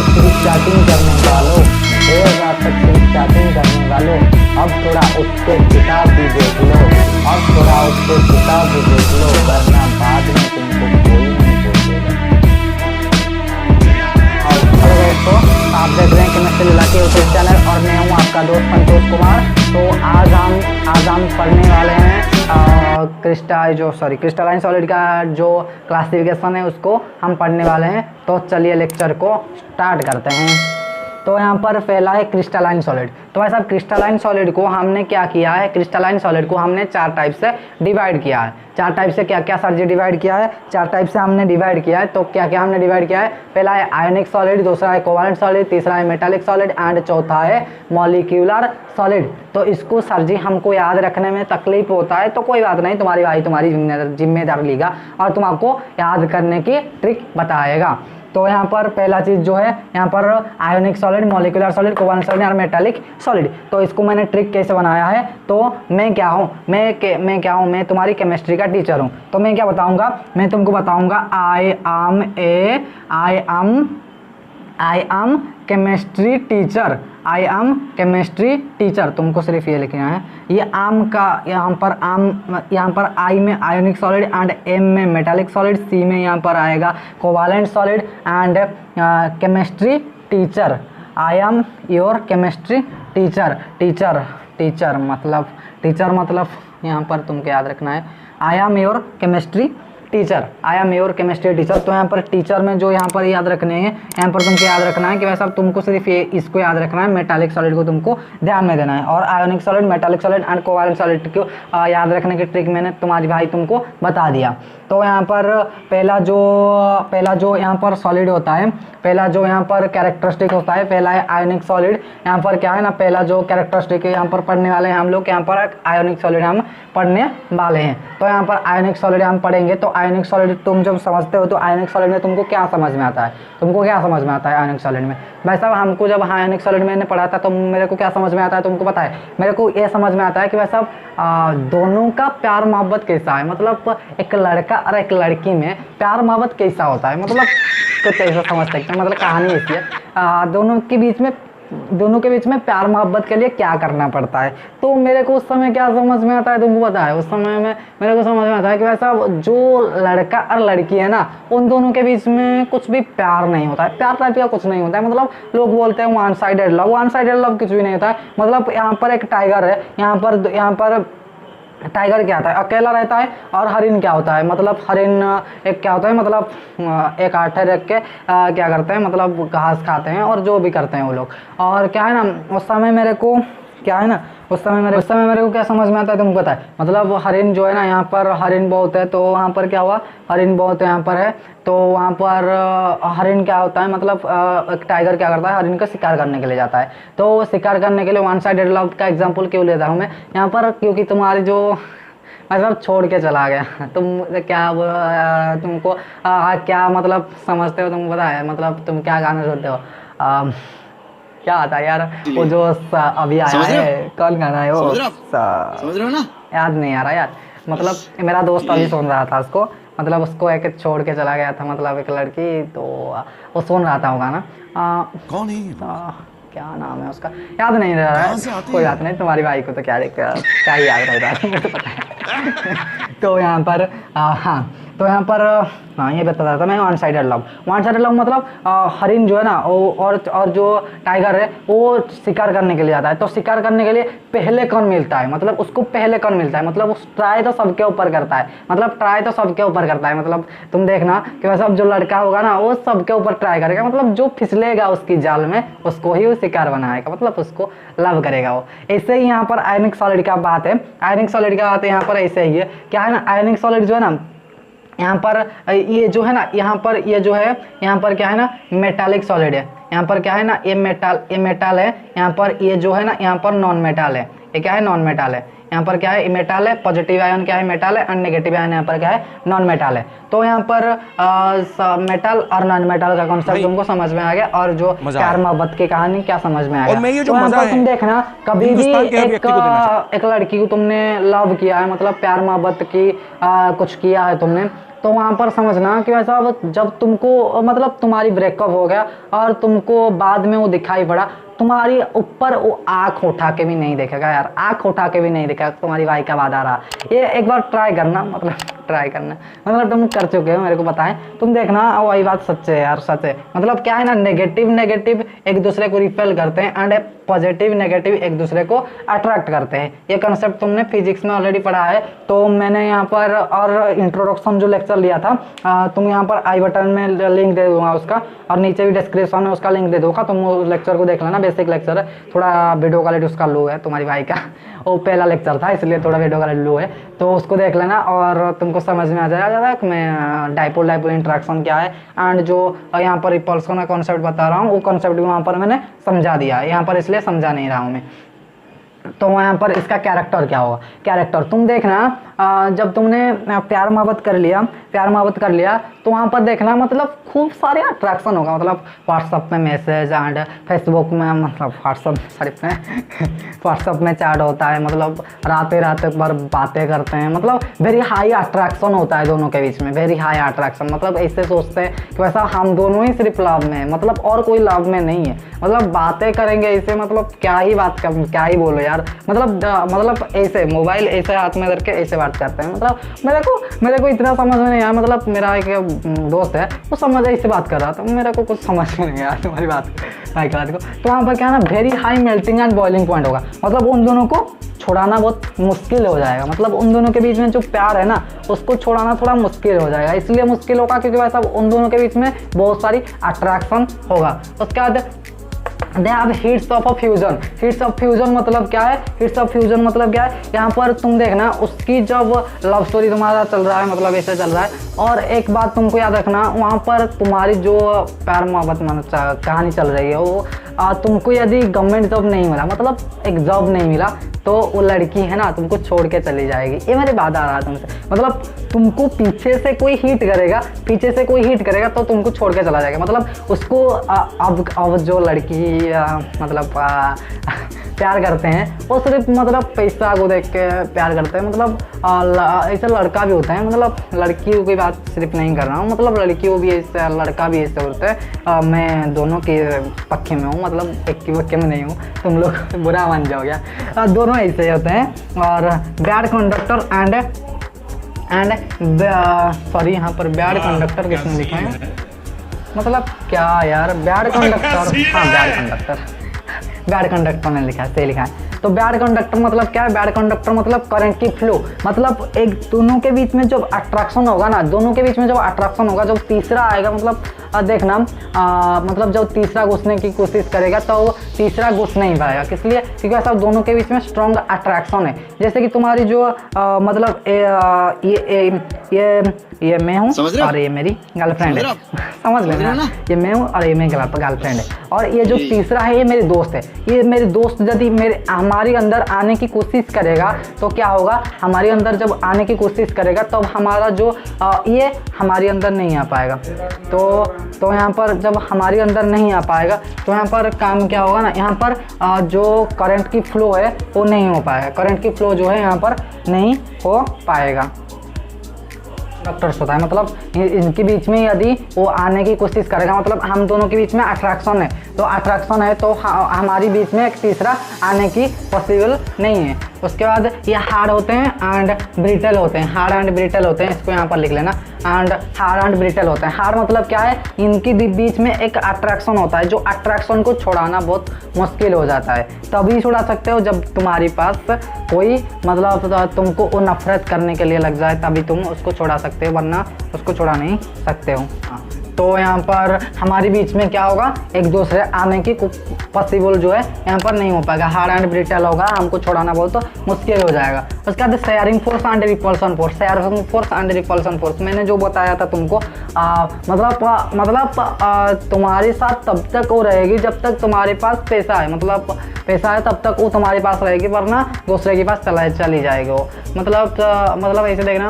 तक सिर्फ चैटिंग करने वालों, देर रात तक सिर्फ चैटिंग करने वालों, अब थोड़ा उठ के किताब भी देख लो, अब थोड़ा उठ के किताब भी देख लो, वरना बाद में तुमको कोई नहीं पूछेगा। और दोस्तों, आप देख रहे हैं केमिस्ट्री लीला के यूट्यूब चैनल और मैं हूँ आपका दोस्त संतोष कुमार। तो आज हम पढ़ने वाले हैं क्रिस्टलाइन सॉलिड का जो क्लासिफिकेशन है उसको हम पढ़ने वाले हैं। तो चलिए लेक्चर को स्टार्ट करते हैं। तो यहाँ पर पहला है क्रिस्टलाइन सॉलिड। तो भाई साहब क्रिस्टलाइन सॉलिड को हमने क्या किया है, क्रिस्टलाइन सॉलिड को हमने 4 टाइप से डिवाइड किया है। 4 टाइप से क्या क्या सर जी डिवाइड किया है? 4 टाइप से हमने डिवाइड किया है। तो क्या क्या हमने डिवाइड किया है? पहला है आयोनिक सॉलिड, दूसरा है कोवैलेंट सॉलिड, तीसरा है मेटालिक सॉलिड एंड चौथा है मॉलिक्यूलर सॉलिड। तो इसको सर जी हमको याद रखने में तकलीफ होता है, तो कोई बात नहीं, तुम्हारी भाई तुम्हारी जिम्मेदारी लेगा और तुम आपको याद करने की ट्रिक बताएगा। तो यहाँ पर पहला चीज़ जो है यहाँ पर ionic solid, molecular solid, covalent solid और मेटालिक सॉलिड। तो इसको मैंने ट्रिक कैसे बनाया है? तो मैं क्या हूँ, मैं तुम्हारी केमिस्ट्री का टीचर हूँ। तो मैं क्या बताऊँगा, मैं तुमको बताऊँगा I am chemistry teacher, I am chemistry teacher. तुमको सिर्फ ये लिखना है। ये आम का यहाँ पर आई में आयोनिक सॉलिड एंड एम में मेटालिक सॉलिड, सी में यहाँ पर आएगा covalent solid and chemistry teacher. I am your chemistry teacher. Teacher मतलब यहाँ पर तुमको याद रखना है I am your chemistry teacher, I am your chemistry teacher. तो यहाँ पर टीचर में जो यहाँ पर याद रखने हैं, यहाँ पर तुमको याद रखना है कि वैसा तुमको सिर्फ ये इसको याद रखना है, मेटालिक सॉलिड को तुमको ध्यान में देना है। और ionic solid, metallic solid and covalent solid को याद रखने की ट्रिक मैंने तुम्हारी भाई तुमको बता दिया। तो यहाँ पर पहला जो यहाँ पर सॉलिड होता है, पहला जो यहाँ पर कैरेक्टरिस्टिक होता है, पहला है आयोनिक सॉलिड। यहाँ पर क्या है ना, पहला जो कैरेक्टरिस्टिक है यहाँ पर पढ़ने वाले हैं हम लोग, यहाँ पर आयोनिक सॉलिड हम पढ़ने वाले हैं। तो यहाँ पर आयोनिक सॉलिड हम पढ़ेंगे। तो आयोनिक सॉलिड तुम जब समझते हो तो आयोनिक सॉलिड में तुमको क्या समझ में आता है? आयोनिक सॉलिड में भाई साहब हमको जब आयोनिक सॉलिड मैंने पढ़ा था तो मेरे को क्या समझ में आता है तुमको पता है? मेरे को ये समझ में आता है कि भाई साहब दोनों का प्यार मोहब्बत कैसा है, मतलब एक लड़का और एक लड़की में प्यार मोहब्बत कैसा होता है, मतलब कुछ ऐसा समझ सकते हैं। मतलब कहानी ऐसी है, दोनों के बीच में प्यार मोहब्बत के लिए क्या करना पड़ता है। तो मेरे को उस समय क्या समझ में आता है तुमको पता है? उस समय में मेरे को समझ में आता है कि वैसा जो लड़का और लड़की है ना, उन दोनों के बीच में कुछ भी प्यार नहीं होता है, प्यार टाइप का कुछ नहीं होता है। मतलब लोग बोलते हैं वन साइडेड लव कुछ भी नहीं होता है। मतलब यहाँ पर एक टाइगर है, यहाँ पर टाइगर क्या होता है? अकेला रहता है। और हरिन क्या होता है? मतलब हरिन एक क्या होता है, मतलब एक आठे रख के क्या करते हैं, मतलब घास खाते हैं और जो भी करते हैं वो लोग। और क्या है ना, उस समय मेरे को क्या समझ में आता है तुमको पता है? मतलब हरिन जो है ना, यहाँ पर हरिन बहुत है, तो वहाँ पर क्या हुआ, हरिन बहुत यहाँ पर है, तो वहाँ पर हरिन क्या होता है, मतलब टाइगर क्या करता है, हरिन का शिकार करने के लिए जाता है। तो शिकार करने के लिए वन साइडेड लव का एग्जाम्पल क्यों लेता हूँ मैं यहाँ पर? क्योंकि तुम्हारी जो मतलब छोड़ के चला गया, तुम क्या तुमको क्या मतलब समझते हो तुमको पता है? मतलब तुम क्या गाना सुनते हो? क्या आता है यार वो जो अभी आया है, कौन गाना है वो? समझ रहे हो ना? याद नहीं आ रहा यार। मतलब मेरा दोस्त अभी सुन रहा था उसको, मतलब उसको एक छोड़ के चला गया था, मतलब एक लड़की, तो वो सुन रहा था वो गाना। कौन है? क्या नाम है उसका, याद नहीं रह रहा है। कोई बात नहीं, तुम्हारी भाई को तो क्या ही याद रह रहा है, मुझे पता है। तो यहाँ पर तो यहाँ पर ये बता रहा था मैं, वन साइडेड लव मतलब हरिन जो है ना और जो टाइगर है वो शिकार करने के लिए जाता है। तो शिकार करने के लिए पहले कौन मिलता है, मतलब उसको पहले कौन मिलता है, मतलब उस ट्राई तो सबके ऊपर करता है, मतलब तुम देखना कि वैसा जो लड़का होगा ना वो सबके ऊपर ट्राई करेगा, मतलब जो फिसलेगा उसकी जाल में उसको ही वो शिकार बनाएगा, मतलब उसको लव करेगा वो। ऐसे ही यहाँ पर आयोनिक सॉलिड का बात है, यहाँ पर ऐसे ही है। क्या है ना, आयोनिक सॉलिड जो है ना, यहाँ पर ये जो है ना, यहाँ पर क्या है ना, मेटालिक सॉलिड है। यहाँ पर क्या है ना, ये मेटल है। यहाँ पर ये जो है ना, यहाँ पर नॉन मेटल है। ये क्या है, नॉन मेटल है। यहाँ पर क्या है, मेटल है, पॉजिटिव आयन क्या है, मेटल है, और नेगेटिव आयन यहाँ पर क्या है, नॉन मेटल है। तो यहाँ पर मेटल और नॉन मेटल का कॉन्सेप्ट तुमको समझ में आ गया, और जो प्यार मोहब्बत की कहानी क्या समझ में आ गया। तो यहाँ पर तुम देखना, कभी भी एक लड़की को तुमने लव किया है, मतलब प्यार मोहब्बत की कुछ किया है तुमने, तो वहाँ पर समझना कि वैसा जब तुमको मतलब तुम्हारी ब्रेकअप हो गया और तुमको बाद में वो दिखाई पड़ा, तुम्हारी ऊपर वो आँख उठा के भी नहीं देखेगा यार, आँख उठा के भी नहीं देखेगा तुम्हारी भाई का वादा रहा। ये एक बार ट्राई करना, मतलब ट्राई करना, मतलब तुम कर चुके हो मेरे को पता है, तुम देखना वही बात सच है यार, सच है। मतलब क्या है ना, नेगेटिव एक दूसरे को रिपेल करते हैं एंड पॉजिटिव नेगेटिव एक दूसरे को अट्रैक्ट करते हैं। ये कंसेप्ट तुमने फिजिक्स में ऑलरेडी पढ़ा है, तो मैंने यहाँ पर और इंट्रोडक्शन जो लेक्चर लिया था, तुम यहाँ पर आई बटन में लिंक दे दूंगा उसका, और नीचे भी डिस्क्रिप्शन में उसका लिंक दे दूंगा, तुम उस लेक्चर को देख लेना। बेसिक लेक्चर है, थोड़ा वीडियो क्वालिटी उसका लो है तुम्हारी भाई का, वो पहला लेक्चर था इसलिए थोड़ा वीडियो क्वालिटी लो है, तो उसको देख लेना और तुमको समझ में आ जाएगा कि मैं डाइपोल इंट्रैक्शन क्या है एंड जो यहाँ पर रिपल्सन का कॉन्सेप्ट बता रहा हूँ वो कॉन्सेप्ट भी वहाँ पर मैंने समझा दिया है, यहाँ पर इसलिए समझा नहीं रहा हूँ मैं। तो यहाँ पर इसका कैरेक्टर क्या होगा, कैरेक्टर तुम देखना, जब तुमने प्यार मोहब्बत कर लिया तो वहाँ पर देखना मतलब खूब सारे अट्रैक्शन होगा, मतलब व्हाट्सअप में मैसेज एंड फेसबुक में, मतलब व्हाट्सअप में चैट होता है, मतलब रात भर बातें करते हैं, मतलब वेरी हाई अट्रैक्शन होता है दोनों के बीच में, वेरी हाई अट्रैक्शन। मतलब ऐसे सोचते हैं कि वैसा हम दोनों ही सिर्फ लव में है, मतलब और कोई लव में नहीं है, मतलब बातें करेंगे ऐसे, मतलब क्या ही बोलो यार, मतलब ऐसे मोबाइल ऐसे हाथ में करके ऐसे बात करते हैं। मतलब मेरे को इतना समझ में नहीं आया, मतलब मेरा एक दोस्त है वो समझ ऐसे बात कर रहा था, मेरे को कुछ समझ में नहीं आया तुम्हारी बात को। तो वहाँ पर क्या है ना, very high melting and boiling point होगा, मतलब उन दोनों को छोड़ाना बहुत मुश्किल हो जाएगा, मतलब उन दोनों के बीच में जो प्यार है ना उसको छोड़ाना थोड़ा मुश्किल हो जाएगा। इसलिए मुश्किल होगा क्योंकि वैसा उन दोनों के बीच में बहुत सारी अट्रैक्शन होगा। उसके बाद they have heats of fusion. Heats of fusion मतलब क्या है, हीट्स ऑफ फ्यूजन मतलब क्या है, यहाँ पर तुम देखना उसकी जब लव स्टोरी तुम्हारा चल रहा है, मतलब ऐसे चल रहा है, और एक बात तुमको याद रखना, वहाँ पर तुम्हारी जो प्यार मोहब्बत कहानी चल रही है वो तुमको यदि गवर्नमेंट जॉब नहीं मिला, मतलब एक जॉब नहीं मिला, तो वो लड़की है ना तुमको छोड़ के चली जाएगी। ये मेरी बात आ रहा है तुमसे, मतलब तुमको पीछे से कोई हिट करेगा तो तुमको छोड़ के चला जाएगा। मतलब उसको अब जो लड़की मतलब प्यार करते हैं वो सिर्फ मतलब पैसा को देख के प्यार करते हैं, मतलब ऐसा लड़का भी होता है, मतलब लड़कियों की बात सिर्फ नहीं कर रहा हूँ, मतलब लड़कियों भी ऐसे लड़का भी ऐसे होता है। मैं दोनों के पक्के में हूँ, मतलब एक के पक्के में नहीं हूँ, तुम लोग बुरा मान जाओगे, दोनों ऐसे होते हैं। और बैड कंडक्टर एंड सॉरी यहाँ पर बैड कंडक्टर किसने लिखा है, मतलब क्या यार बैड कंडक्टर, हाँ बैड कंडक्टर ने लिखा है, सही लिखा है। तो बैड कंडक्टर मतलब क्या है, बैड कंडक्टर मतलब करंट की फ्लो, मतलब एक दोनों के बीच में जब अट्रैक्शन होगा ना, जब तीसरा आएगा, मतलब देखना मतलब जब तीसरा घुसने की कोशिश करेगा तो वो तीसरा घुस नहीं पाएगा, किस लिए, क्योंकि ऐसा दोनों के बीच में स्ट्रॉन्ग अट्रैक्शन है। जैसे कि तुम्हारी जो मतलब ये मैं हूँ और ये मेरी गर्लफ्रेंड है, समझ लेना, ये मैं हूँ और ये मेरी गर्लफ्रेंड है, और ये जो तीसरा है ये मेरे दोस्त है। ये मेरे दोस्त यदि हमारे अंदर आने की कोशिश करेगा तो क्या होगा, हमारे अंदर जब आने की कोशिश करेगा तब हमारा जो ये हमारे अंदर नहीं आ पाएगा। तो यहाँ पर जब हमारे अंदर नहीं आ पाएगा तो यहाँ पर काम क्या होगा ना, यहाँ पर जो करंट की फ्लो है वो नहीं हो पाएगा, करंट की फ्लो जो है यहाँ पर नहीं हो पाएगा। कंडक्टर्स होता है, मतलब इनके बीच में यदि वो आने की कोशिश करेगा, मतलब हम दोनों के बीच में अट्रैक्शन है, तो अट्रैक्शन है तो हमारी बीच में एक तीसरा आने की पॉसिबल नहीं है। उसके बाद ये हार्ड होते हैं एंड ब्रिटल होते हैं, हार्ड एंड ब्रिटल होते हैं, इसको यहाँ पर लिख लेना, एंड हार्ड एंड ब्रिटल होते हैं। हार्ड मतलब क्या है, इनके बीच में एक अट्रैक्शन होता है, जो अट्रैक्शन को छुड़ाना बहुत मुश्किल हो जाता है। तभी छुड़ा सकते हो जब तुम्हारे पास कोई मतलब तुमको वो नफरत करने के लिए लग जाए, तभी तुम उसको छुड़ा सकते हो, वरना उसको छुड़ा नहीं सकते हो। तो यहाँ पर हमारे बीच में क्या होगा, एक दूसरे आने की पॉसिबल जो है यहाँ पर नहीं हो पाएगा, हार्ड एंड ब्रिटल होगा, हमको छोड़ाना बहुत तो मुश्किल हो जाएगा। उसके बाद sharing force and repulsion force, sharing force and repulsion force मैंने जो बताया था तुमको, मतलब तुम्हारे साथ तब तक वो रहेगी जब तक तुम्हारे पास पैसा है, मतलब पैसा है तब तक वो तुम्हारे पास रहेगी, वरना दूसरे के पास चली जाएगी वो। मतलब ऐसे देखना,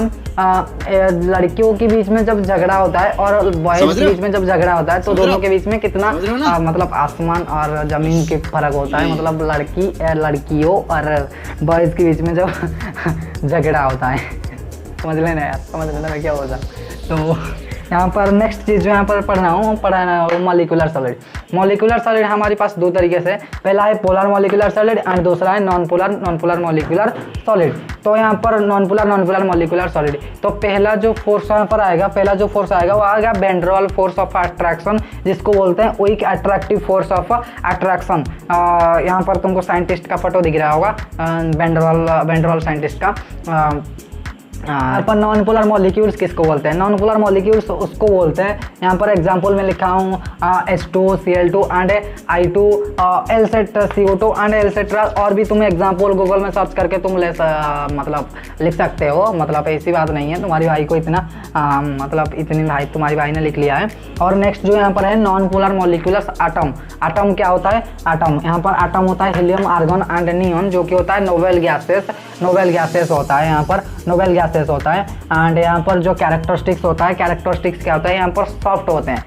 लड़कियों के बीच में जब झगड़ा होता है और बॉयज के बीच में जब झगड़ा होता है तो दोनों के बीच में कितना मतलब आसमान और जमीन के फर्क होता है, मतलब लड़कियों और बॉयज के बीच में जब झगड़ा होता है, समझ लेना यार, समझ लेना मैं क्या बोल रहा हूँ। तो यहाँ पर नेक्स्ट चीज़ जो यहाँ पर पढ़ना है मॉलिक्यूलर सॉलिड। मॉलिक्यूलर सॉलिड हमारे पास दो तरीके से, पहला है पोलर मॉलिक्यूलर सॉलिड एंड दूसरा है नॉन पोलर मॉलिक्यूलर सॉलिड। तो यहाँ पर नॉन पोलर मॉलिक्यूलर सॉलिड, तो पहला जो फोर्स यहाँ पर आएगा, वो आएगा वैन डर वाल फोर्स ऑफ अट्रैक्शन, जिसको बोलते हैं weak attractive force of attraction. यहाँ पर तुमको साइंटिस्ट का फोटो दिख रहा होगा, वैन डर वाल साइंटिस्ट का। यहाँ पर नॉन पोलर मॉलिक्यूल्स किसको बोलते हैं? नॉन पोलर मॉलिक्यूल्स उसको बोलते हैं, यहाँ पर एग्जांपल में लिखा हूँ H2Cl2 and I2 Lset CO2 and etcetera. और भी तुम्हें एग्जांपल गूगल में सर्च करके तुम मतलब लिख सकते हो, मतलब ऐसी बात नहीं है, तुम्हारी भाई को इतना मतलब इतनी भाई तुम्हारी भाई ने लिख लिया है। और नेक्स्ट जो यहाँ पर है non polar molecules atom. Atom क्या होता है? एटम, यहाँ पर एटम होता है हीलियम, आर्गन एंड नियॉन, जो कि होता है नोबेल गैसेस होता है, यहाँ पर नोबेल गैसेस होता है। एंड यहाँ पर जो कैरेक्टरिस्टिक्स होता है, कैरेक्टरिस्टिक्स क्या होता है? यहाँ पर सॉफ्ट होते हैं,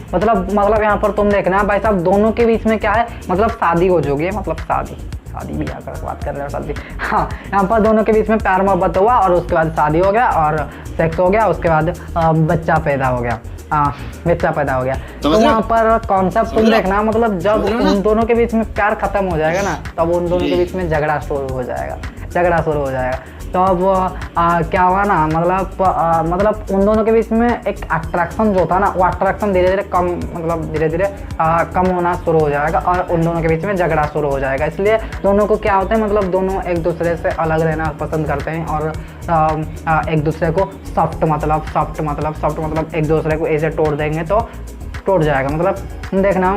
मतलब यहाँ पर तुम देखना भाई साहब, दोनों के बीच में क्या है, मतलब शादी हो जाएगी, मतलब शादी भी आकर बात कर रहे हो, शादी। हाँ, यहाँ पर दोनों के बीच में प्यार मोहब्बत हुआ और उसके बाद शादी हो गया और सेक्स हो गया, उसके बाद बच्चा पैदा हो गया। तो यहाँ पर कॉन्सेप्ट तुम देखना, मतलब जब उन दोनों के बीच में प्यार खत्म हो जाएगा ना, तब उन दोनों के बीच में झगड़ा शुरू हो जाएगा। तो अब क्या हुआ ना, मतलब उन दोनों के बीच में एक अट्रैक्शन जो था ना, वो अट्रैक्शन धीरे धीरे कम होना शुरू हो जाएगा और उन दोनों के बीच में झगड़ा शुरू हो जाएगा। इसलिए दोनों को क्या होता है, मतलब दोनों एक दूसरे से अलग रहना पसंद करते हैं और एक दूसरे को सॉफ्ट मतलब एक दूसरे को ऐसे तोड़ देंगे तो टूट जाएगा। मतलब देखना,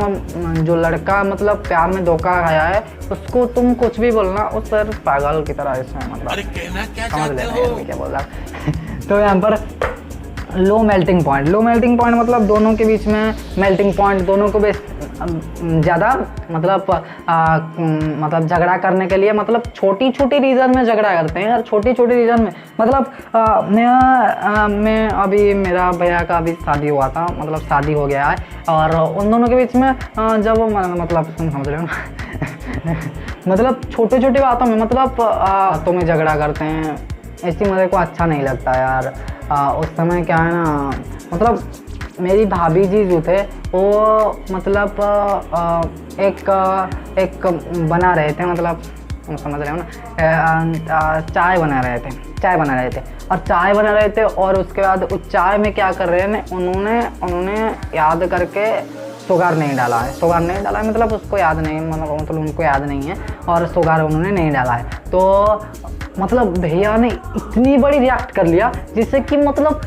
जो लड़का मतलब प्यार में धोखा खाया है, उसको तुम कुछ भी बोलना, उस पर पागल की तरह इसमें मतलब समझ लेना क्या बोल रहा। तो यहाँ पर लो मेल्टिंग पॉइंट मतलब दोनों के बीच में मेल्टिंग पॉइंट, दोनों को ज़्यादा मतलब झगड़ा करने के लिए, मतलब छोटी रीजन में झगड़ा करते हैं यार, छोटी रीजन में। मतलब मैं अभी मेरा भैया का अभी शादी हुआ था, मतलब शादी हो गया है, और उन दोनों के बीच में जब मतलब तुम समझ रहे हो ना मतलब छोटी बातों में मतलब तुम्हें झगड़ा करते हैं, ऐसी मेरे को अच्छा नहीं लगता यार। उस समय क्या है ना, मतलब मेरी भाभी जी जो थे वो मतलब एक बना रहे थे, मतलब समझ रहे हो ना, चाय बना रहे थे और उसके बाद उस चाय में क्या कर रहे हैं, उन्होंने याद करके शुगर नहीं डाला है, मतलब उसको याद नहीं, मतलब उनको याद नहीं है और शुगर उन्होंने नहीं डाला है। तो मतलब भैया ने इतनी बड़ी रिएक्ट कर लिया, जिससे कि मतलब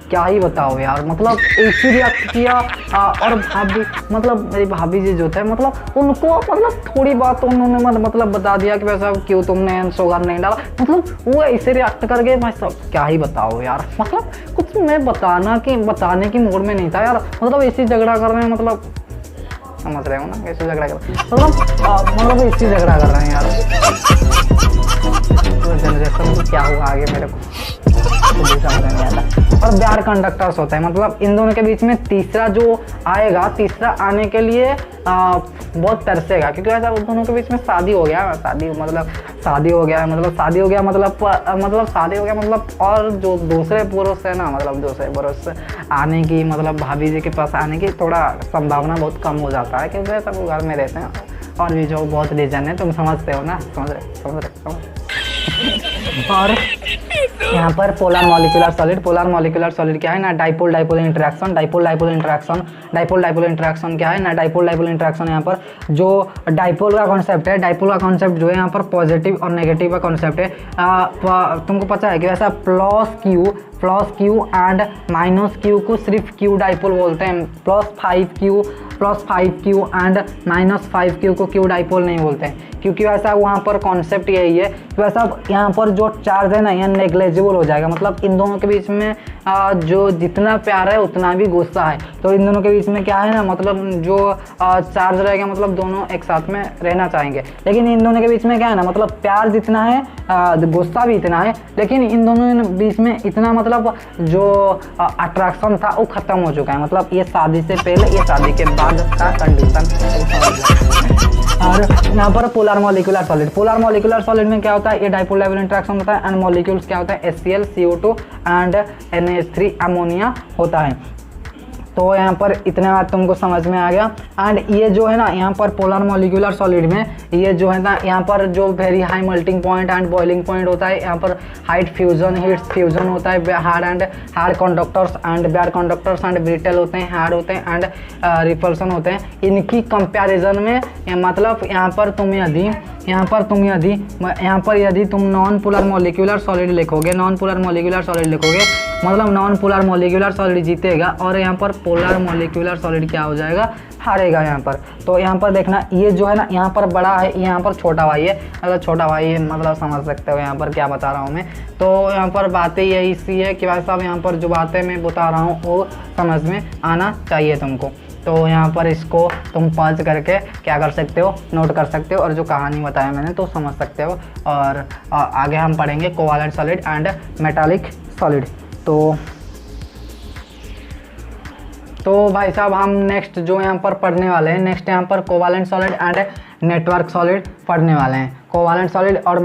क्या ही बताओ यार, मतलब ऐसी रिएक्ट किया। और भाभी, मतलब मेरी भाभी जी जो थे, मतलब उनको मतलब थोड़ी बात उन्होंने मतलब बता दिया कि वैसा क्यों तुमने शुगर नहीं डाला, मतलब वो ऐसे रिएक्ट कर गए, मैं सब क्या ही बताओ यार, मतलब कुछ मैं बताने की मूड में नहीं था यार, मतलब ऐसी झगड़ा कर रहे हैं, मतलब समझ रहे हो ना, कैसे झगड़ा कर रहे हैं, मतलब ऐसी झगड़ा कर रहे हैं यार। तो जनरेशन को क्या हुआ आगे मेरे को समझ नहीं आता। और ब्यार कंडक्टर्स होता है, मतलब इन दोनों के बीच में तीसरा आने के लिए बहुत तरसेगा, क्योंकि ऐसा उन दोनों के बीच में शादी हो गया मतलब और जो दूसरे पुरुष है ना, मतलब दूसरे पुरुष आने की, मतलब भाभी जी के पास आने की थोड़ा संभावना बहुत कम हो जाता है, क्योंकि सब घर में रहते हैं और भी जो बहुत रीजन है, तुम समझते हो ना, समझ रहे। और यहाँ पर पोलर मॉलिक्यूलर सॉलिड क्या है ना, डाइपोल इंटरेक्शन क्या है ना, डाइपोल इंटरेक्शन। यहाँ पर जो डाइपोल का कॉन्सेप्ट जो है, यहाँ पर पॉजिटिव और नेगेटिव का कॉन्सेप्ट है। तुमको पता है कि वैसा plus Q and minus Q को सिर्फ क्यू डाइपोल बोलते हैं, plus 5Q and minus 5Q को क्यू डाइपोल नहीं बोलते हैं, क्योंकि वैसा वहाँ पर कॉन्सेप्ट यही है कि वैसा यहाँ पर जो चार्ज है ना, यह नेग्लेजिबल हो जाएगा, मतलब इन दोनों के बीच में जो जितना प्यार है उतना भी गुस्सा है। तो इन दोनों के बीच में क्या है ना, मतलब जो चार्ज रहेगा, मतलब दोनों एक साथ में रहना चाहेंगे, लेकिन इन दोनों के बीच में क्या है ना, मतलब प्यार जितना है गुस्सा भी इतना है, लेकिन इन दोनों के बीच में इतना मतलब मतलब जो अट्रैक्शन था वो खत्म हो चुका है, मतलब ये शादी से पहले, ये शादी के बाद का कंडीशन। और यहाँ पर polar molecular solid, polar molecular solid में क्या होता है, ये डाइपोल डाइपोल इंटरेक्शन होता है एंड मॉलिक्यूल्स क्या होता है, HCl, CO2 and NH3 ammonia होता है। तो यहाँ पर इतने बात तुमको समझ में आ गया। एंड ये जो है ना यहाँ पर पोलर मॉलिक्यूलर सॉलिड में ये जो है ना यहाँ पर जो very high melting point and boiling point होता है, यहाँ पर हाइट फ्यूजन हीट फ्यूजन होता है, hard conductors and bad conductors and brittle होते हैं, हार्ड होते हैं एंड रिपल्सन होते हैं। इनकी कंपैरिजन में मतलब यहाँ पर यदि तुम नॉन पोलर मॉलिक्यूलर सॉलिड लिखोगे, नॉन पोलर मॉलिक्यूलर सॉलिड लिखोगे मतलब नॉन पोलर मॉलिक्यूलर सॉलिड जीतेगा और यहाँ पर पोलर मॉलिक्यूलर सॉलिड क्या हो जाएगा, हारेगा यहाँ पर। तो यहाँ पर देखना ये जो है ना यहाँ पर बड़ा है, यहाँ पर छोटा भाई है, मतलब छोटा भाई है, मतलब समझ सकते हो यहाँ पर क्या बता रहा हूँ मैं। तो यहाँ पर बातें यही सी है कि भाई साहब यहाँ पर जो बातें मैं बता रहा हूँ वो समझ में आना चाहिए तुमको। तो यहाँ पर इसको तुम पॉज करके क्या कर सकते हो, नोट कर सकते हो और जो कहानी बताया मैंने तो समझ सकते हो। और आगे हम पढ़ेंगे covalent solid and metallic solid. तो भाई साहब हम नेक्स्ट जो यहाँ पर पढ़ने वाले हैं, नेक्स्ट यहाँ पर covalent solid and network solid पढ़ने वाले हैं। कोवालेंट सॉलिड और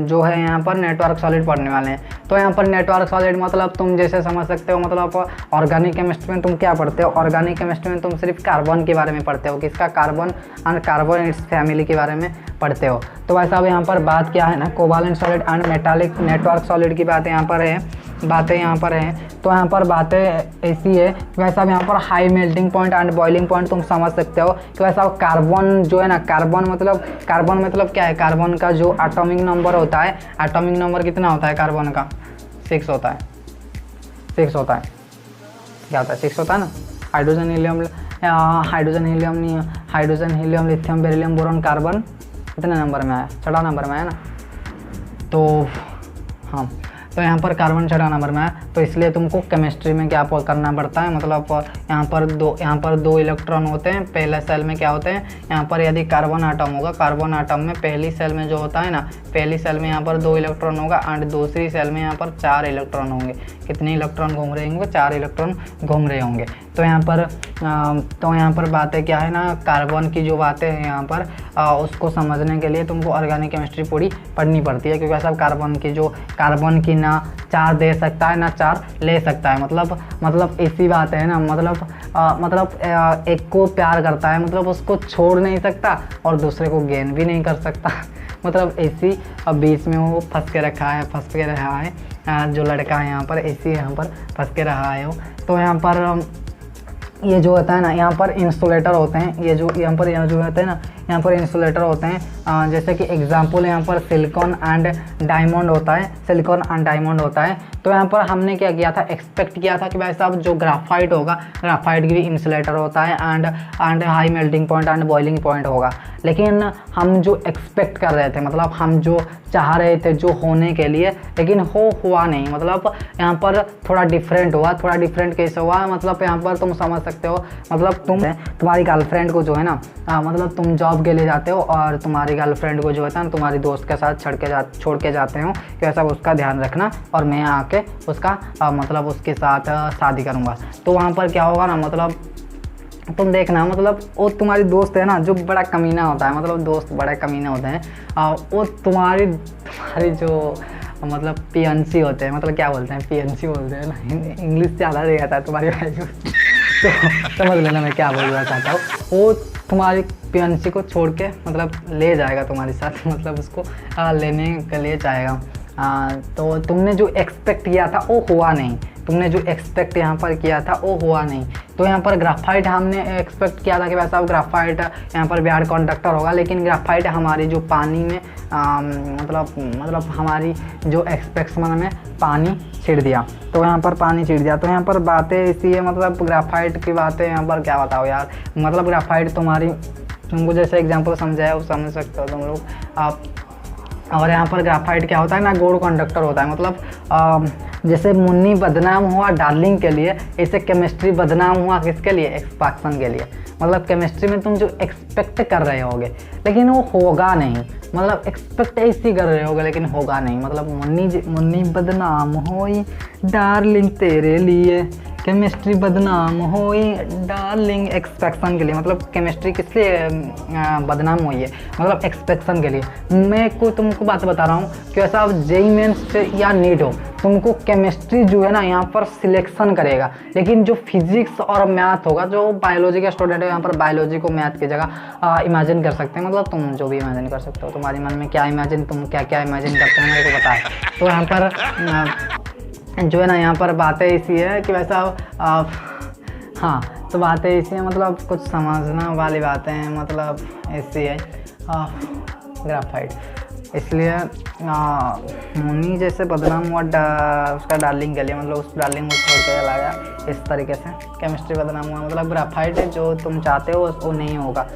जो है यहाँ पर नेटवर्क सॉलिड पढ़ने वाले हैं। तो यहाँ पर नेटवर्क सॉलिड मतलब तुम जैसे समझ सकते हो, मतलब ऑर्गेनिक केमिस्ट्री में तुम क्या पढ़ते हो, ऑर्गेनिक केमिस्ट्री में तुम सिर्फ कार्बन के बारे में पढ़ते हो, किसका, carbon and carbon it's family के बारे में पढ़ते हो। तो भाई साहब यहाँ पर बात क्या है ना, covalent solid and metallic network solid की बातें यहाँ पर हैं। तो यहाँ पर बातें ऐसी है कि भाई साहब यहाँ पर high melting point and boiling point तुम समझ सकते हो कि भाई साहब कार्बन जो है ना, कार्बन मतलब क्या है, कार्बन का जो एटॉमिक नंबर होता है, एटॉमिक नंबर कितना होता है कार्बन का, 6 होता है, 6 होता है, क्या होता है, 6 होता है ना। हाइड्रोजन हीलियम नहीं, hydrogen helium lithium beryllium boron carbon कितने नंबर में आया, 6 नंबर में आया ना। तो हाँ, तो यहाँ पर कार्बन 6 नंबर में है। तो इसलिए तुमको केमिस्ट्री में क्या करना पड़ता है, मतलब यहाँ पर दो इलेक्ट्रॉन होते हैं पहले सेल में, क्या होते हैं यहाँ पर, यदि कार्बन आटम होगा, कार्बन आटम में पहली सेल में जो होता है ना, पहली सेल में यहाँ पर 2 इलेक्ट्रॉन होगा एंड दूसरी सेल में यहाँ पर 4 इलेक्ट्रॉन होंगे। कितने इलेक्ट्रॉन घूम रहे होंगे, 4 इलेक्ट्रॉन घूम रहे होंगे। तो यहाँ पर बातें क्या है ना, कार्बन की जो बातें हैं यहाँ पर उसको समझने के लिए तुमको ऑर्गेनिक केमिस्ट्री पूरी पढ़नी पड़ती है, क्योंकि सब कार्बन की ना 4 दे सकता है ना 4 ले सकता है। मतलब ऐसी बात है ना, मतलब एक को प्यार करता है, मतलब उसको छोड़ नहीं सकता और दूसरे को गेन भी नहीं कर सकता। मतलब ऐसी बीच में वो फंस के रहा है जो लड़का है यहाँ पर, ऐसी यहाँ पर फंस के रहा है वो। तो यहाँ पर ये जो होता है ना, यहाँ पर इंसुलेटर होते हैं, ये जो होते हैं ना, यहाँ पर इंसुलेटर होते हैं। जैसे कि एग्जांपल यहाँ पर सिलिकॉन एंड डायमंड होता है। तो यहाँ पर हमने क्या किया था, एक्सपेक्ट किया था कि भाई साहब जो ग्राफाइट होगा, ग्राफाइट की भी इंसुलेटर होता है and high melting point and boiling point होगा। लेकिन हम जो एक्सपेक्ट कर रहे थे, मतलब हम जो चाह रहे थे जो होने के लिए, लेकिन हुआ नहीं। मतलब यहाँ पर थोड़ा डिफरेंट हुआ। थोड़ा डिफरेंट कैसे हुआ, मतलब यहाँ पर तुम समझ सकते हो, मतलब तुम्हारी गर्लफ्रेंड को जो है ना, मतलब तुम जॉब के लिए जाते हो और तुम्हारी गर्लफ्रेंड को जो है ना तुम्हारी दोस्त के साथ छोड़ के जाते हो कि ऐसा उसका ध्यान रखना और मैं आके उसका मतलब उसके साथ शादी करूँगा। तो वहाँ पर क्या होगा ना, मतलब तुम देखना, मतलब वो तुम्हारी दोस्त है ना जो बड़ा कमीना होता है, मतलब दोस्त बड़े कमीने होते हैं, वो तुम्हारी जो मतलब पीएनसी होते हैं, मतलब क्या बोलते हैं, पीएनसी बोलते हैं ना, इंग्लिश ज़्यादा नहीं आता है तुम्हारी भाई को। तो समझ लेना मैं क्या बोलना चाहता हूँ। वो तुम्हारी पीएनसी को छोड़ के मतलब ले जाएगा तुम्हारे साथ, मतलब उसको लेने के लिए जाएगा। तो तुमने जो एक्सपेक्ट किया था वो हुआ नहीं, तुमने जो एक्सपेक्ट यहाँ पर किया था वो हुआ नहीं। तो यहाँ पर ग्राफाइट हमने एक्सपेक्ट किया था कि वैसा ग्राफाइट यहाँ पर बैड कंडक्टर होगा, लेकिन ग्राफाइट हमारी जो पानी में मतलब हमारी जो एक्सपेक्टेशन में पानी छिड़ दिया। तो यहाँ पर पानी छिड़ दिया। तो यहाँ पर बातें ऐसी है, मतलब ग्राफाइट की बातें यहाँ पर क्या बताओ यार, मतलब ग्राफाइट तुमको जैसे एग्जाम्पल समझाया वो समझ सकते हो तुम लोग आप। और यहाँ पर ग्राफाइट क्या होता है ना, गोल्ड कंडक्टर होता है, मतलब जैसे मुन्नी बदनाम हुआ डार्लिंग के लिए, ऐसे केमिस्ट्री बदनाम हुआ किसके लिए, एक्सपेक्शन के लिए। मतलब केमिस्ट्री में तुम जो एक्सपेक्ट कर रहे होगे लेकिन वो होगा नहीं, मतलब एक्सपेक्ट ऐसी कर रहे होगे लेकिन होगा नहीं। मतलब मुन्नी बदनाम होई डार्लिंग तेरे लिए, केमिस्ट्री बदनाम होई डार्लिंग एक्सपेक्शन के लिए। मतलब केमिस्ट्री किस लिए बदनाम हुई है, मतलब एक्सपेक्शन के लिए। मैं को तुमको बात बता रहा हूँ कि वैसा आप जेई मेंस से या नीट हो, तुमको केमिस्ट्री जो है ना यहाँ पर सिलेक्शन करेगा, लेकिन जो फिजिक्स और मैथ होगा, जो बायोलॉजी का स्टूडेंट है यहाँ पर बायोलॉजी को मैथ की जगह इमेजिन कर सकते हैं। मतलब तुम जो भी इमेजिन कर सकते हो, तुम्हारे मन में क्या इमेजिन, तुम क्या क्या इमेजिन करते हो मेरे को पता है। तो यहाँ पर जो है ना यहाँ पर बातें ऐसी है कि वैसा हाँ, तो बातें ऐसी हैं, मतलब कुछ समझना वाली बातें हैं, मतलब ऐसी है ग्राफाइट। इसलिए मुन्नी जैसे बदनाम हुआ उसका डार्लिंग के लिए, मतलब उस डार्लिंग को छोड़ के चला गया, इस तरीके से केमिस्ट्री बदनाम हुआ। मतलब ग्राफाइट है, जो तुम चाहते हो वो नहीं होगा,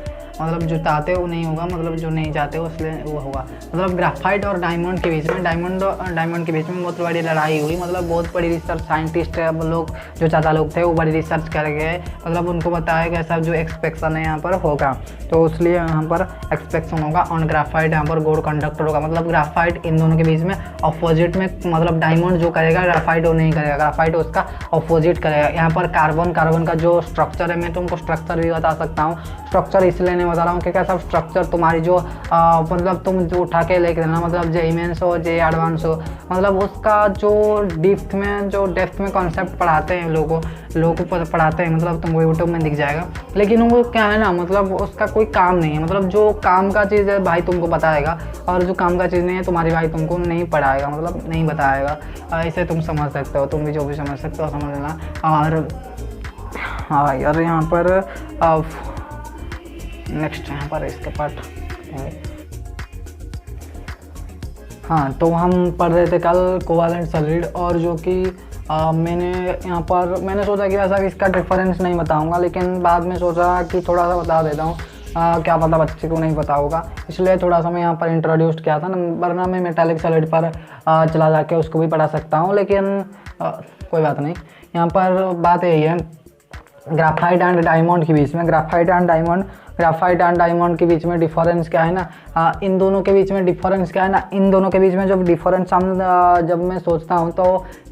मतलब जो चाहते हो नहीं होगा, मतलब जो नहीं चाहते हो इसलिए वो होगा। मतलब ग्राफाइट और डायमंड के बीच में डायमंड के बीच में बहुत बड़ी लड़ाई हुई। मतलब बहुत बड़ी रिसर्च साइंटिस्ट लोग जो चाचा लोग थे वो बड़ी रिसर्च कर गए, मतलब उनको बताया कि ऐसा जो एक्सपेक्शन है यहाँ पर होगा, तो इसलिए यहाँ पर एक्सपेक्शन होगा ऑन ग्राफाइट, यहाँ पर गोल्ड कंडक्टर होगा। मतलब ग्राफाइट इन दोनों के बीच में अपोजिट में, मतलब डायमंड जो करेगा ग्राफाइट वो नहीं करेगा, ग्राफाइट उसका अपोजिट करेगा। यहाँ पर कार्बन का जो स्ट्रक्चर है, मैं तुमको स्ट्रक्चर भी बता सकता हूँ। स्ट्रक्चर इसलिए नहीं बता रहा हूँ कि कैसा स्ट्रक्चर तुम्हारी जो मतलब तुम जो उठा के लेके देना, मतलब जेई मेंस हो जेई एडवांस हो, मतलब उसका जो डेप्थ में कॉन्सेप्ट पढ़ाते हैं लोगों को पढ़ाते हैं, मतलब तुमको यूट्यूब में दिख जाएगा। लेकिन वो क्या है ना, मतलब उसका कोई काम नहीं है। मतलब जो काम का चीज़ है भाई तुमको बताएगा, और जो काम का चीज़ नहीं है तुम्हारी भाई तुमको नहीं पढ़ाएगा, मतलब नहीं बताएगा। ऐसे तुम समझ सकते हो, तुम भी जो भी समझ सकते हो समझ लेना। और हाँ यार, यहाँ पर नेक्स्ट यहाँ पर इसके पार्ट, हाँ तो हम पढ़ रहे थे कल कोवालेंट सॉलिड, और जो कि मैंने सोचा कि ऐसा इसका डिफरेंस नहीं बताऊंगा, लेकिन बाद में सोचा कि थोड़ा सा बता देता हूँ, क्या पता बच्चे को नहीं पता होगा, इसलिए थोड़ा सा मैं यहाँ पर इंट्रोड्यूस किया था ना, वरना मैं मेटालिक सॉलिड पर चला जाके उसको भी पढ़ा सकता हूँ, लेकिन कोई बात नहीं। यहाँ पर बात यही है ग्राफाइट एंड डायमंड के बीच में, ग्राफाइट एंड डायमंड के बीच में डिफरेंस क्या है ना, इन दोनों के बीच में डिफरेंस क्या है ना, इन दोनों के बीच में जब डिफरेंस हम जब मैं सोचता हूँ तो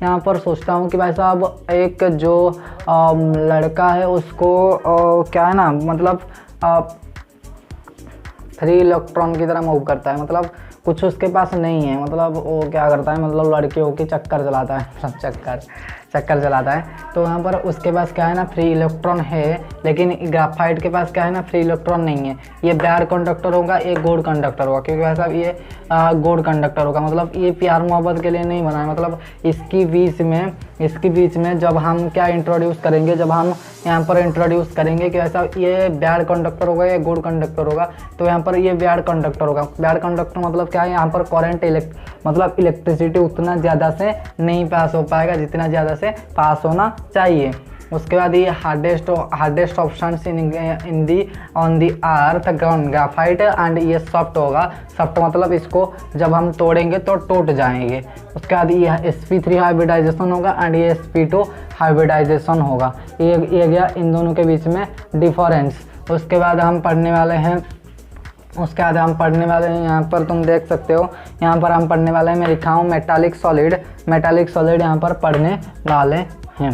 यहाँ पर सोचता हूँ कि भाई साहब एक जो लड़का है उसको क्या है ना, मतलब 3 इलेक्ट्रॉन की तरह मूव करता है, मतलब कुछ उसके पास नहीं है, मतलब वो क्या करता है, मतलब लड़कियों की चक्कर चलाता है, सब चक्कर चलाता है। तो यहाँ पर उसके पास क्या है ना, 3 इलेक्ट्रॉन है, लेकिन ग्राफाइट के पास क्या है ना, 3 इलेक्ट्रॉन नहीं है। ये बैर कंडक्टर होगा, ये गोल्ड कंडक्टर होगा, क्योंकि वैसा ये गोल्ड कंडक्टर होगा। मतलब ये प्यार मोहब्बत के लिए नहीं बना है, मतलब इसके बीच में जब हम क्या इंट्रोड्यूस करेंगे, जब हम यहाँ पर इंट्रोड्यूस करेंगे कि ऐसा ये बैर कंडक्टर होगा, ये गोल्ड कंडक्टर होगा, तो यहाँ पर ये बैर कंडक्टर होगा। बैर कंडक्टर मतलब क्या है, यहाँ पर करंट मतलब इलेक्ट्रिसिटी उतना ज़्यादा से नहीं पास हो पाएगा जितना ज़्यादा से पास होना चाहिए। उसके बाद ये hardest option in the on the earth graphite, and ये सॉफ्ट होगा। सॉफ्ट मतलब इसको जब हम तोड़ेंगे तो टूट जाएंगे। उसके बाद ये sp3 हाइब्रिडाइजेशन होगा एंड ये sp2 हाइब्रिडाइजेशन होगा। ये गया इन दोनों के बीच में डिफरेंस। उसके बाद हम पढ़ने वाले हैं यहाँ पर तुम देख सकते हो, यहाँ पर हम पढ़ने वाले हैं, मैं लिखा हूँ मेटालिक सॉलिड यहाँ पर पढ़ने वाले हैं।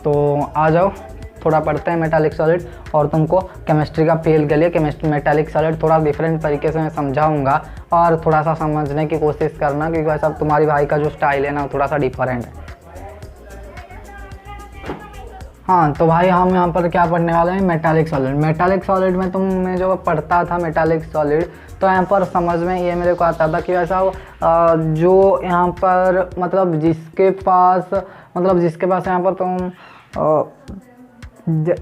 तो आ जाओ थोड़ा पढ़ते हैं मेटालिक सॉलिड, और तुमको केमिस्ट्री का फील के लिए मेटालिक सॉलिड थोड़ा डिफरेंट तरीके से मैं समझाऊंगा, और थोड़ा सा समझने की कोशिश करना, क्योंकि वैसा तुम्हारी भाई का जो स्टाइल है ना वो थोड़ा सा डिफरेंट है। हाँ तो भाई हम यहाँ पर क्या पढ़ने वाले हैं, मेटालिक सॉलिड में मैं जो पढ़ता था मेटालिक सॉलिड, तो यहाँ पर समझ में ये मेरे को आता था कि वैसा जो यहाँ पर मतलब जिसके पास यहाँ पर तुम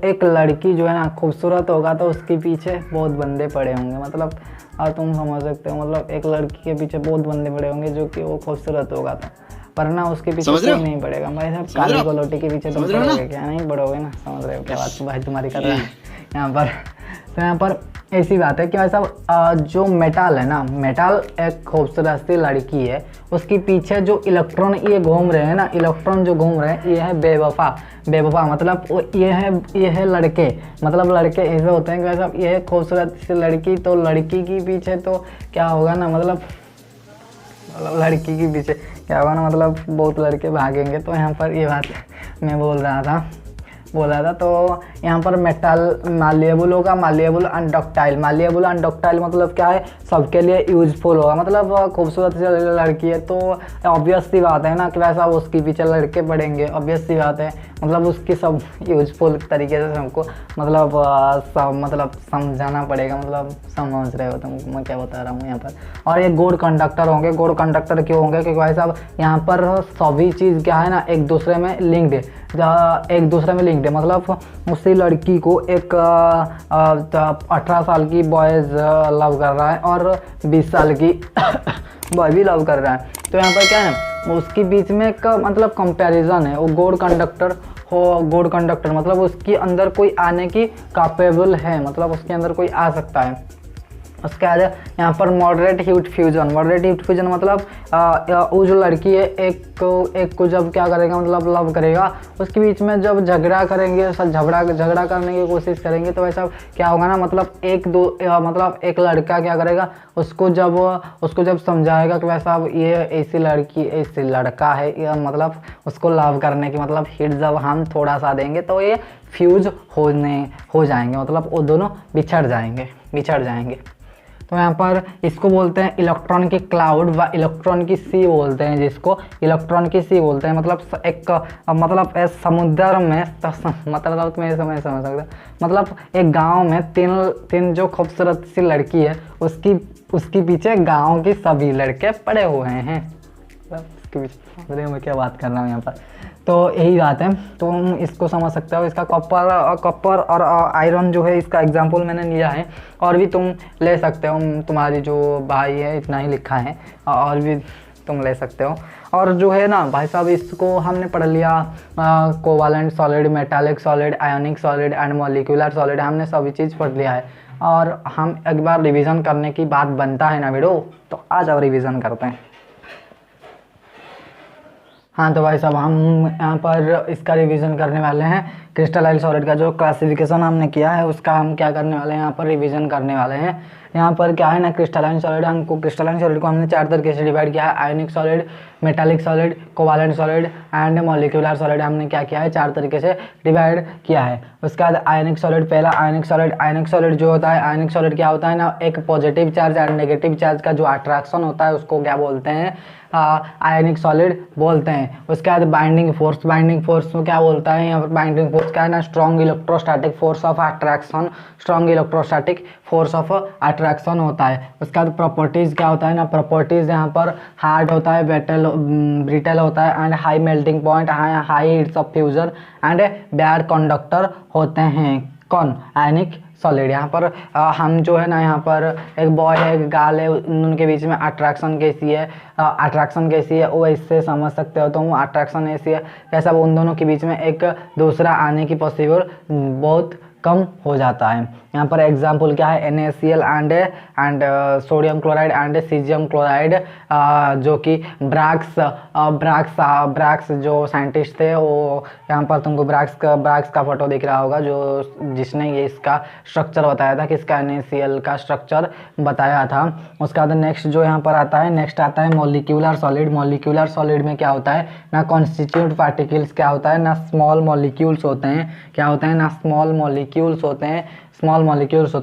एक लड़की जो है ना खूबसूरत होगा तो उसके पीछे बहुत बंदे पड़े होंगे, मतलब तुम समझ सकते हो, मतलब एक लड़की के पीछे बहुत बंदे पड़े होंगे जो कि वो खूबसूरत होगा, तो वरना उसके पीछे कोई नहीं पड़ेगा। भाई साहब काली गोलोटी के पीछे तुम पड़ोगे क्या, नहीं पड़ोगे ना, समझ रहे हो क्या बात भाई तुम्हारी कर रहा है यहाँ पर। तो यहाँ पर ऐसी बात है कि भाई साहब जो मेटल है ना, मेटल एक खूबसूरत सी लड़की है, उसके पीछे जो इलेक्ट्रॉन ये घूम रहे हैं ना, इलेक्ट्रॉन जो घूम रहे हैं ये है बेवफा। बेवफा मतलब ये है लड़के, मतलब लड़के ऐसे होते हैं कि भाई साहब ये है खूबसूरत सी लड़की, तो लड़की के पीछे तो क्या होगा ना, मतलब लड़की के पीछे क्या होगा ना, मतलब बहुत लड़के भागेंगे। तो यहाँ पर ये बात मैं बोल रहा था। तो यहाँ पर मेटल मालिएबल होगा, मालिएबल एंड डक्टाइल। मालिएबल एंड डक्टाइल मतलब क्या है, सबके लिए यूजफुल होगा। मतलब खूबसूरत सी लड़की है तो ऑब्वियस सी बात है ना कि वैसा उसके पीछे लड़के पड़ेंगे, ऑब्वियस सी बात है। मतलब उसकी सब यूजफुल तरीके से हमको मतलब समझाना पड़ेगा, मतलब समझ रहे हो तुम मैं क्या बता रहा हूँ यहाँ पर। और ये गुड कंडक्टर होंगे। गुड कंडक्टर क्यों होंगे, क्योंकि भाई साहब यहाँ पर सभी चीज़ क्या है ना, एक दूसरे में लिंक्ड है, एक दूसरे में लिंक्ड है। मतलब उसी लड़की को एक 18 साल की बॉयज़ लव कर रहा है और 20 साल की बॉय भी लव कर रहा है। तो यहाँ पर क्या है, उसके बीच में एक मतलब कंपैरिजन है। वो गुड कंडक्टर हो, गुड कंडक्टर मतलब उसके अंदर कोई आने की कैपेबल है, मतलब उसके अंदर कोई आ सकता है। उसके बाद यहाँ पर moderate heat fusion. Moderate heat fusion मतलब वो जो लड़की है एक को जब क्या करेगा, मतलब लव करेगा, उसके बीच में जब झगड़ा करेंगे, झगड़ा करने की कोशिश करेंगे, तो वैसा क्या होगा ना, मतलब मतलब एक लड़का क्या करेगा, उसको जब समझाएगा कि वैसा ये ऐसी लड़की ऐसी लड़का है, मतलब उसको लव करने की मतलब हीट जब हम थोड़ा सा देंगे तो ये फ्यूज हो जाएंगे, मतलब वो दोनों बिछड़ जाएंगे। तो यहाँ पर इसको बोलते हैं इलेक्ट्रॉन की क्लाउड व इलेक्ट्रॉन की सी बोलते हैं, जिसको इलेक्ट्रॉन की सी बोलते हैं। मतलब एक मतलब समुद्र में मतलब मैं समझ सकता, मतलब एक गांव में तीन जो खूबसूरत सी लड़की है उसके पीछे गांव के सभी लड़के पड़े हुए हैं। उसके पीछे मैं क्या बात कर रहा हूँ यहाँ पर, तो यही बात है। तो तुम इसको समझ सकते हो। इसका कॉपर और आयरन जो है, इसका एग्जांपल मैंने लिया है, और भी तुम ले सकते हो। तुम्हारी जो भाई है इतना ही लिखा है, और भी तुम ले सकते हो। और जो है ना भाई साहब, इसको हमने पढ़ लिया covalent solid, metallic solid, ionic solid and molecular solid, हमने सभी चीज़ पढ़ लिया है। और हम एक बार रिविज़न करने की बात बनता है ना वीडियो, तो आ जाओ रिविज़न करते हैं। हाँ तो भाई साहब, हम यहाँ पर इसका रिवीजन करने वाले हैं। क्रिस्टलाइन सॉलिड का जो क्लासिफिकेशन हमने किया है उसका हम क्या करने वाले हैं, यहाँ पर रिवीजन करने वाले हैं। यहाँ पर क्या है ना, क्रिस्टलाइन सॉलिड को हमने 4 तरीके से डिवाइड किया है। Ionic solid, metallic solid, covalent solid and molecular solid हमने क्या किया है, 4 तरीके से डिवाइड किया है। उसके बाद आयोनिक सॉलिड, पहला आयोनिक सॉलिड जो होता है, आयोनिक सॉलिड क्या होता है ना, एक positive charge and negative charge का जो अट्रैक्शन होता है उसको क्या बोलते हैं, आयोनिक सॉलिड बोलते हैं। उसके बाद बाइंडिंग फोर्स को क्या बोलता है, यहाँ पर बाइंडिंग फोर्स क्या है ना, strong electrostatic force of attraction होता है। उसके बाद प्रॉपर्टीज़ क्या होता है ना, प्रॉपर्टीज़ यहाँ पर हार्ड होता है, ब्रिटल होता है and high melting point, high heats of fusion and bad conductor होते हैं। कौन, आयनिक सॉलिड। यहाँ पर हम जो है ना, यहाँ पर एक बॉय है एक गर्ल है, उनके बीच में अट्रैक्शन कैसी है वो इससे समझ सकते हो। तो वो अट्रैक्शन ऐसी है कैसा, उन दोनों के बीच में एक दूसरा आने की पॉसिबल बहुत कम हो जाता है। यहाँ पर एग्जाम्पल क्या है, NaCl and sodium chloride and caesium chloride, जो कि ब्रैक्स जो साइंटिस्ट थे, वो यहाँ पर तुमको ब्रैक्स का फोटो दिख रहा होगा, जो जिसने ये इसका स्ट्रक्चर बताया था, कि इसका NaCl का स्ट्रक्चर बताया था। उसके बाद नेक्स्ट जो यहाँ पर आता है मॉलिक्यूलर सॉलिड। मॉलिक्यूलर सॉलिड में क्या होता है ना, कॉन्स्टिट्यूट पार्टिकल्स क्या होता है ना, स्मॉल मॉलिक्यूल्स होते हैं। क्या होते हैं ना, स्मॉल मॉलिक्यूल्स होते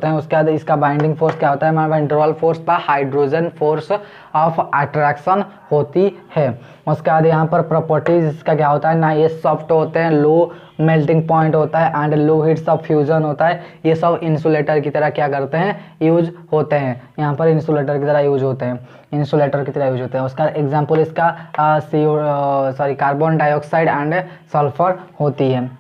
हैं। उसके बाद इसका बाइंडिंग फोर्स क्या होता है, वैन फोर्स पर हाइड्रोजन फोर्स ऑफ अट्रैक्शन होती है। उसके बाद यहाँ पर प्रॉपर्टीज इसका क्या होता है ना, ये सॉफ्ट होते हैं, लो मेल्टिंग पॉइंट होता है and low heats of fusion होता है। ये सब इंसुलेटर की तरह क्या करते हैं, यूज होते हैं। यहाँ पर इंसुलेटर की तरह यूज होते हैं। उसका एग्जाम्पल इसका कार्बन डाइऑक्साइड एंड सल्फर होती है।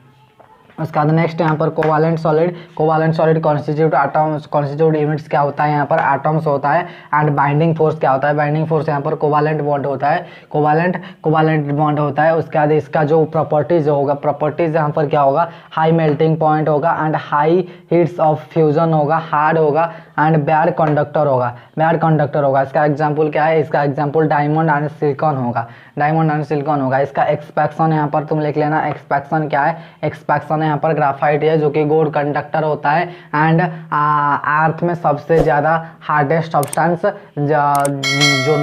उसके बाद नेक्स्ट यहाँ पर covalent solid constitute atoms, constitute units क्या होता है यहाँ पर एटम्स होता है। एंड बाइंडिंग फोर्स क्या होता है, बाइंडिंग फोर्स यहाँ पर कोवालेंट बॉन्ड होता है, कोवालेंट बॉन्ड होता है। उसके बाद इसका जो प्रॉपर्टीज होगा, प्रॉपर्टीज यहाँ पर क्या होगा, हाई मेल्टिंग पॉइंट होगा and high heats of fusion होगा, हार्ड होगा एंड बैड कंडक्टर होगा, इसका एग्जाम्पल क्या है, इसका एग्जाम्पल डायमंड एंड सिलिकॉन होगा। इसका एक्सपेक्शन यहाँ पर तुम लिख लेना, एक्सपेक्शन क्या है, एक्सपेक्शन यहाँ पर ग्राफाइट है जो कि गुड कंडक्टर होता है एंड अर्थ में सबसे ज़्यादा हार्डेस्ट सब्सटेंस जो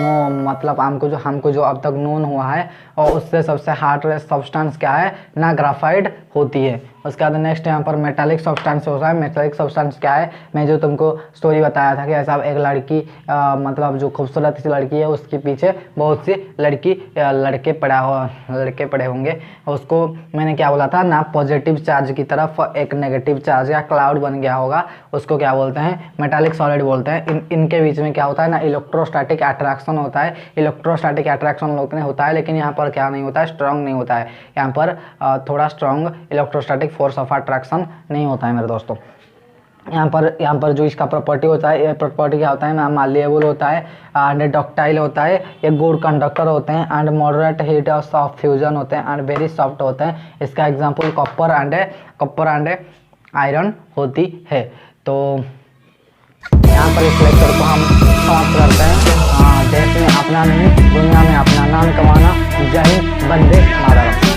मतलब हमको जो अब तक नोन हुआ है और उससे सबसे हार्डेस्ट सब्सटेंस क्या है ना, ग्राफाइट होती है। उसके बाद नेक्स्ट यहाँ पर मेटालिक सब्सटेंस होता है। मेटालिक सब्सटेंस क्या है, मैं जो तुमको स्टोरी बताया था कि ऐसा एक लड़की मतलब जो खूबसूरत सी लड़की है उसके पीछे बहुत सी लड़के पड़े होंगे, उसको मैंने क्या बोला था ना, पॉजिटिव चार्ज की तरफ एक नेगेटिव चार्ज या क्लाउड बन गया होगा, उसको क्या बोलते हैं, मेटालिक सॉलिड बोलते हैं। इनके बीच में क्या होता है ना, इलेक्ट्रोस्टैटिक अट्रैक्शन होता है। इलेक्ट्रोस्टैटिक अट्रैक्शन होता है, लेकिन यहाँ पर क्या नहीं होता है, स्ट्रांग नहीं होता है। यहाँ पर थोड़ा strong electrostatic force of attraction नहीं होता है मेरे दोस्तों। यहाँ पर जो इसका प्रॉपर्टी होता है, ये प्रॉपर्टी क्या होता है, मालिएबल होता है एंड डक्टाइल होता है, ये गुड कंडक्टर होते हैं and moderate heat of fusion होते हैं एंड वेरी सॉफ्ट होते हैं। इसका एग्जांपल कॉपर एंड आयरन होती है। तो यहाँ पर इस लेक्चर को हम समाप्त करते हैं। देश में अपना नहीं, दुनिया में अपना नाम कमाना। जय हिंद, वंदे मातरम।